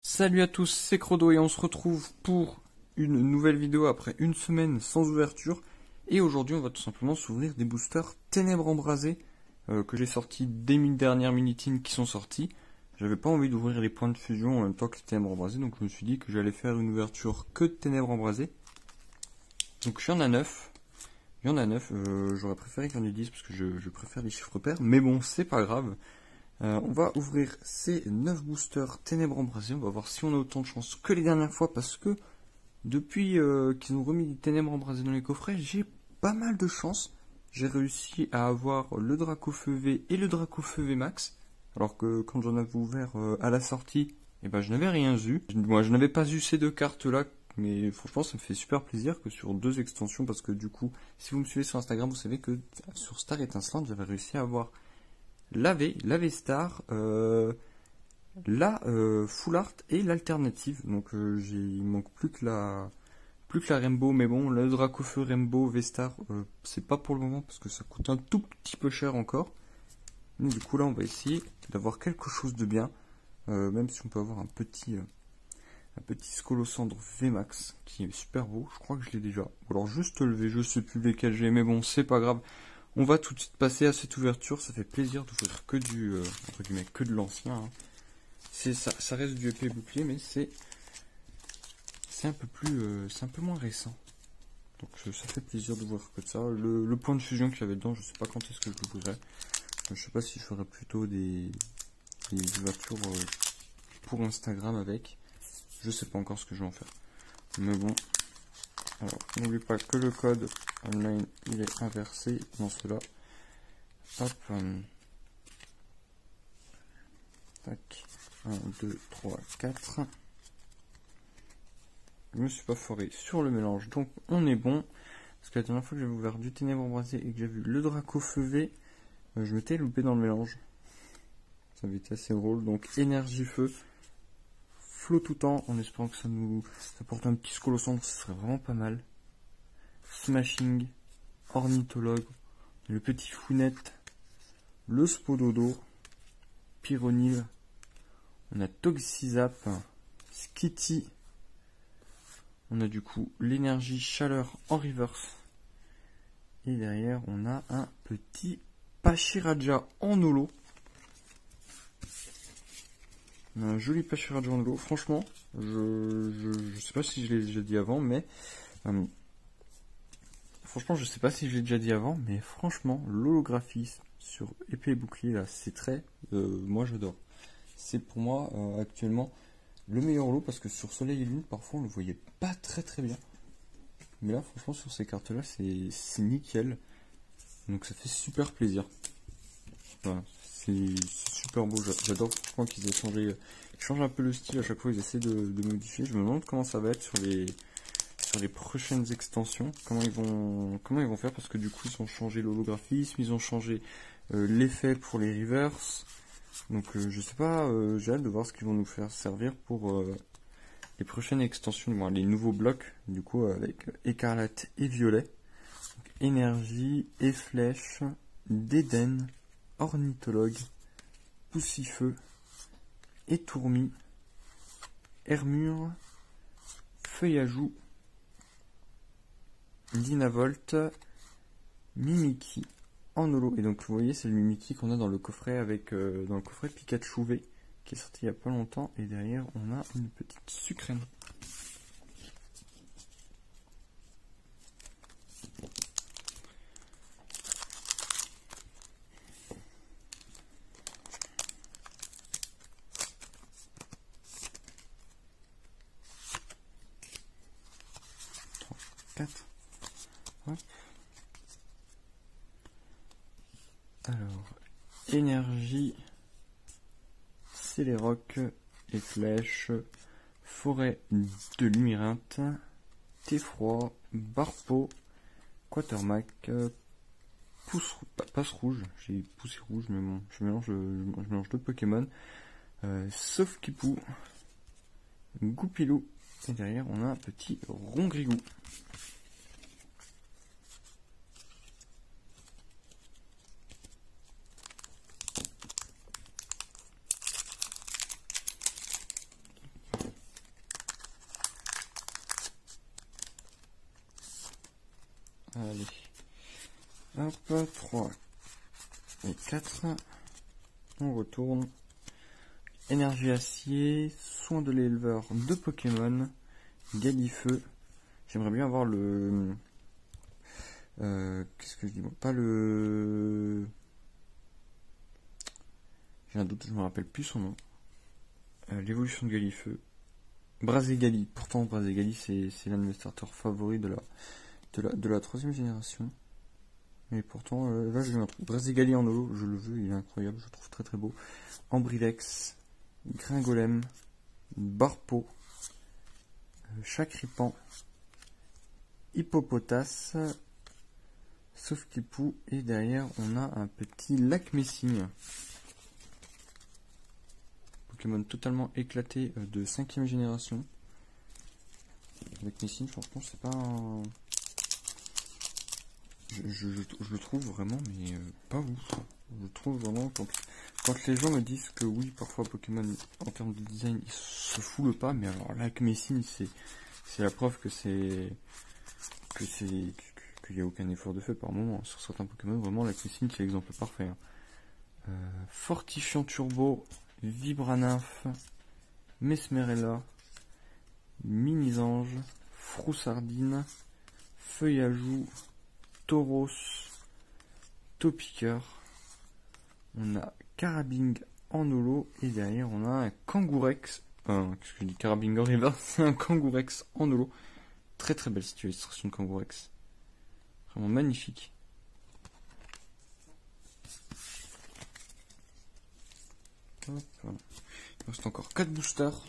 Salut à tous, c'est Crodo et on se retrouve pour une nouvelle vidéo après une semaine sans ouverture. Et aujourd'hui on va tout simplement s'ouvrir des boosters Ténèbres Embrasées que j'ai sortis dès mes dernières minitines qui sont sorties. J'avais pas envie d'ouvrir les points de fusion en même temps que les Ténèbres Embrasées, donc je me suis dit que j'allais faire une ouverture que de Ténèbres Embrasées. Donc il y en a 9. J'aurais préféré qu'il y en ait 10 parce que je préfère les chiffres pairs, mais bon c'est pas grave. On va ouvrir ces 9 boosters Ténèbres Embrasées. On va voir si on a autant de chance que les dernières fois. Parce que depuis qu'ils ont remis les Ténèbres Embrasées dans les coffrets, j'ai pas mal de chance. J'ai réussi à avoir le Dracofeu V et le Dracofeu V Max. Alors que quand j'en avais ouvert à la sortie, eh ben, je n'avais rien eu. Moi, je n'avais pas eu ces deux cartes-là. Mais franchement, ça me fait super plaisir que sur deux extensions. Parce que du coup, si vous me suivez sur Instagram, vous savez que sur Star Étincelante, j'avais réussi à avoir la V-Star, la Full Art et l'alternative. Donc il manque plus que la Rainbow, mais bon, le Dracofeu Rainbow V-Star, c'est pas pour le moment parce que ça coûte un tout petit peu cher encore. Mais du coup là on va essayer d'avoir quelque chose de bien, même si on peut avoir un petit Scolosandre V-Max qui est super beau. Je crois que je l'ai déjà. Ou alors juste le V, je sais plus lesquels j'ai, mais bon c'est pas grave. On va tout de suite passer à cette ouverture. Ça fait plaisir d'ouvrir que du entre guillemets que de l'ancien. Hein. Ça reste du épée bouclier, mais c'est un peu plus c'est un peu moins récent. Donc ça fait plaisir d'ouvrir que de ça. Le point de fusion qu'il y avait dedans, je sais pas quand est-ce que je l'ouvrirai. Je sais pas si je ferai plutôt des ouvertures pour Instagram avec. Je sais pas encore ce que je vais en faire. Mais bon. Alors, n'oublie pas que le code online, il est inversé dans cela. Hop. Tac. 1, 2, 3, 4. Je me suis pas foré sur le mélange, donc on est bon. Parce que la dernière fois que j'avais ouvert du Ténèbres Embrasées et que j'ai vu le Dracofeu V, je m'étais loupé dans le mélange. Ça avait été assez drôle. Donc énergie feu. Flot tout temps, en espérant que ça porte un petit Scolosandre, ce serait vraiment pas mal. Smashing, Ornithologue, le petit Founette, le Spododo, Pyronil, on a Toxizap, Skitty, on a du coup l'énergie chaleur en reverse, et derrière on a un petit Pachiraja en holo. Un joli Pachiraja en holo, franchement, je sais pas si je l'ai déjà dit avant, mais franchement, l'holographisme sur épée et bouclier là, c'est très, moi j'adore. C'est pour moi actuellement le meilleur lot parce que sur Soleil et Lune, parfois on le voyait pas très bien. Mais là, franchement, sur ces cartes là, c'est nickel. Donc ça fait super plaisir. Voilà, c'est super beau. J'adore franchement qu'ils aient changé. Ils changent un peu le style à chaque fois, ils essaient de modifier. Je me demande comment ça va être sur les prochaines extensions. Comment ils vont faire parce que du coup ils ont changé l'holographisme, ils ont changé l'effet pour les reverse. Donc je sais pas, j'ai hâte de voir ce qu'ils vont nous faire servir pour les prochaines extensions, bon, les nouveaux blocs, du coup avec écarlate et violet. Donc, énergie et flèche, d'Éden, ornithologue, poussifeu, étourmi, hermure, feuillajou, Dynavolt, Mimikyu en holo. Et donc vous voyez c'est le Mimikyu qu'on a dans le coffret avec dans le coffret Pikachu V qui est sorti il y a pas longtemps. Et derrière on a une petite sucrène. Quatre. Ouais. Alors, énergie, Céléroc et flèches, forêt de Lumyrinthe, Thé-froid, Barpo, Quatermac, passe rouge, j'ai poussé rouge, mais bon, je mélange deux Pokémon, sauf Kipou, Goupilou, et derrière on a un petit Rongrigou. Allez. Hop, 3 et 4. On retourne. Énergie acier, soin de l'éleveur de Pokémon, Galifeu. J'aimerais bien avoir le... qu'est-ce que je dis? Bon, pas le... J'ai un doute, je me rappelle plus son nom. L'évolution de Galifeu. Braségali. Pourtant, Braségali, c'est l'un de mes starters favoris de la 3ème génération. Mais pourtant, là, j'ai un truc. Braségali en holo, je le veux, il est incroyable, je le trouve très très beau. Ambrilex. Gringolem, Barpo, Chacripan, Hippopotas, Sauf-Kipou, et derrière on a un petit Lac Messine. Pokémon totalement éclaté de 5ème génération. Lac Messine, franchement, c'est pas un... Je le trouve vraiment, mais pas ouf. Je trouve vraiment, quand les gens me disent que oui, parfois Pokémon, en termes de design, il se fout le pas, mais alors là, Messine, c'est la preuve qu'il n'y a aucun effort de fait par moment. Sur certains Pokémon, vraiment, la Messine, c'est l'exemple parfait. Fortifiant Turbo, Vibranymph, Mesmerella, Minisange, Froussardine, Feuillajou, Tauros, Topiqueur, on a Carabing en holo, et derrière on a un Kangourex, qu'est-ce que je dis, Carabing en river, c'est un Kangourex en holo, très très belle illustration de Kangourex, vraiment magnifique. Hop. Il reste encore 4 boosters.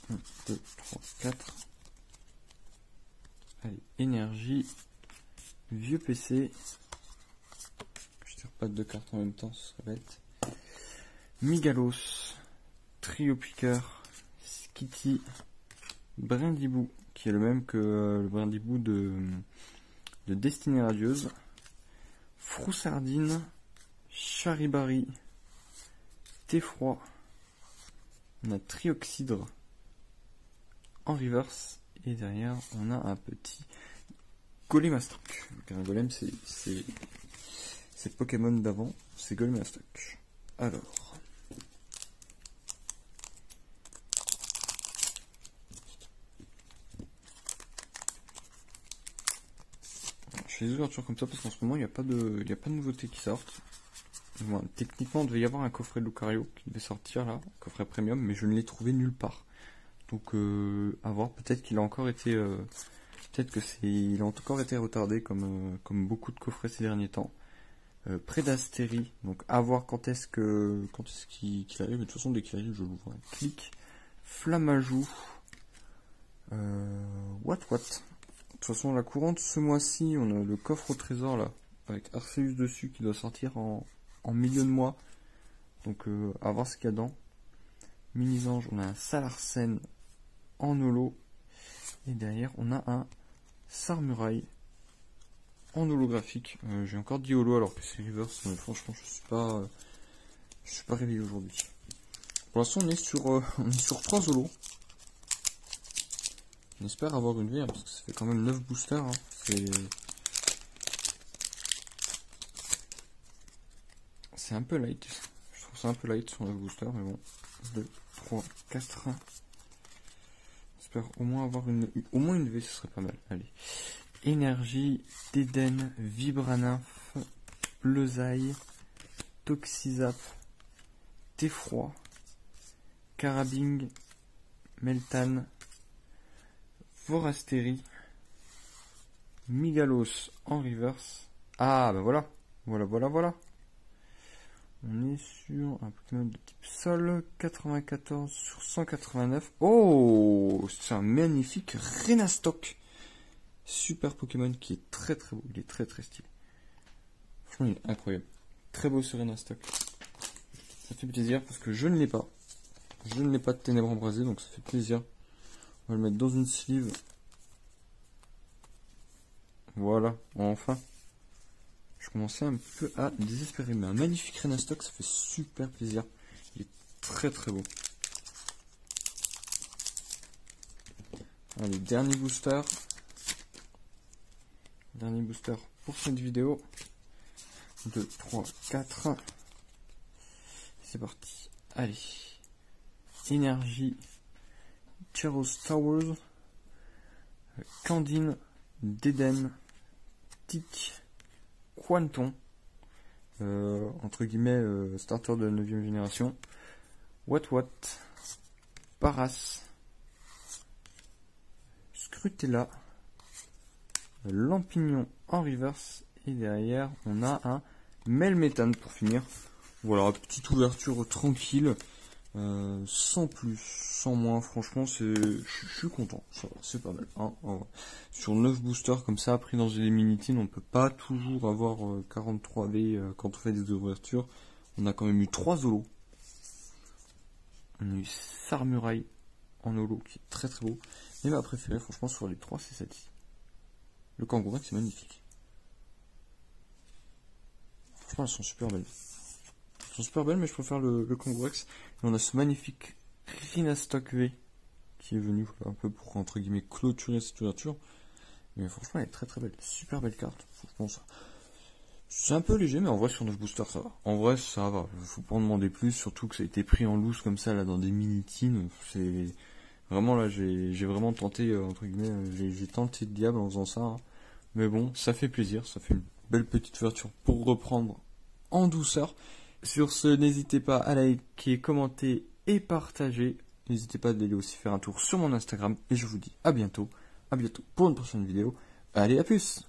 Un, 2, 3, 4. Allez, énergie. Vieux PC. Je tire pas de 2 cartes en même temps, ce serait bête. Migalos. Trio Piqueur. Skitty. Brindibou, qui est le même que le Brindibou de Destinée Radieuse. Froussardine. Charibari. Theffroi. On a Trioxydre en reverse, et derrière on a un petit Golemastoc. Un golem, c'est le Pokémon d'avant, c'est Golemastoc. Alors, je fais des ouvertures comme ça parce qu'en ce moment il n'y a pas de nouveautés qui sortent. Bon, techniquement, il devait y avoir un coffret de Lucario qui devait sortir là, un coffret premium, mais je ne l'ai trouvé nulle part. Donc, à voir, peut-être qu'il a encore été, il a encore été retardé comme beaucoup de coffrets ces derniers temps. Prédastérie, donc à voir quand est-ce qu'il arrive, mais de toute façon, dès qu'il arrive, je l'ouvre. Clic, Flamajou, what. De toute façon, la courante, ce mois-ci, on a le coffre au trésor là, avec Arceus dessus qui doit sortir en milieu de mois. Donc, à voir ce qu'il y a dedans. Minisange, on a un Salarsen en holo, et derrière on a un Sarmuraille en holographique. J'ai encore dit holo alors que c'est reverse, mais franchement je suis pas réveillé aujourd'hui. Pour l'instant on est sur 3 holos. On espère avoir une vie, parce que ça fait quand même 9 boosters. C'est un peu light. Je trouve ça un peu light sur 9 boosters, mais bon. 2, 3, 4. J'espère au moins avoir au moins une V, ce serait pas mal. Allez. Énergie, Déden, Vibranymph, Bleusaille, Toxizap, Theffroi, Carabing, Meltan, Forastérie, Migalos en reverse. Ah bah voilà. Voilà. On est sur un Pokémon de type Sol, 94 sur 189. Oh, c'est un magnifique Renastock. Super Pokémon qui est très très beau. Il est très très stylé. Franchement, il est incroyable. Très beau ce Renastock. Ça fait plaisir parce que je ne l'ai pas. Je ne l'ai pas de ténèbres embrasées, donc ça fait plaisir. On va le mettre dans une sleeve Voilà, enfin. Je commençais un peu à désespérer. Mais un magnifique Renastock, ça fait super plaisir. Il est très très beau. Allez, dernier booster. Dernier booster pour cette vidéo. 2, 3, 4. C'est parti. Allez. Énergie. Cheros Towers. Candine. Déden. Tic. Quanton. Entre guillemets, starter de la 9e génération. What. Paras. Scrutella. Lampignon en reverse. Et derrière, on a un Melmetal pour finir. Voilà, petite ouverture tranquille. Sans plus, sans moins. Franchement, je suis content. C'est pas mal. Hein, sur 9 boosters comme ça, pris dans les mini-tins, on peut pas toujours avoir 43 V quand on fait des ouvertures. On a quand même eu 3 holos. On a eu Sarmuraille en holo qui est très très beau. Et ma préférée, franchement, sur les 3, c'est celle-ci. Le Kangourex, c'est magnifique. Franchement, elles sont super belles. Elles sont super belles, mais je préfère le Kangourex. Et on a ce magnifique Renastock V qui est venu voilà, un peu pour, entre guillemets, clôturer cette ouverture. Mais franchement, elle est très très belle. Super belle carte. Franchement, ça. C'est un peu léger, mais en vrai, sur 9 boosters, ça va. En vrai, ça va. Faut pas en demander plus, surtout que ça a été pris en loose comme ça, là, dans des mini-tins. C'est. Vraiment, là, j'ai vraiment tenté, entre guillemets, j'ai tenté le diable en faisant ça. Hein. Mais bon, ça fait plaisir. Ça fait une belle petite ouverture pour reprendre en douceur. Sur ce, n'hésitez pas à liker, commenter et partager. N'hésitez pas d'aller aussi faire un tour sur mon Instagram. Et je vous dis à bientôt pour une prochaine vidéo. Allez, à plus!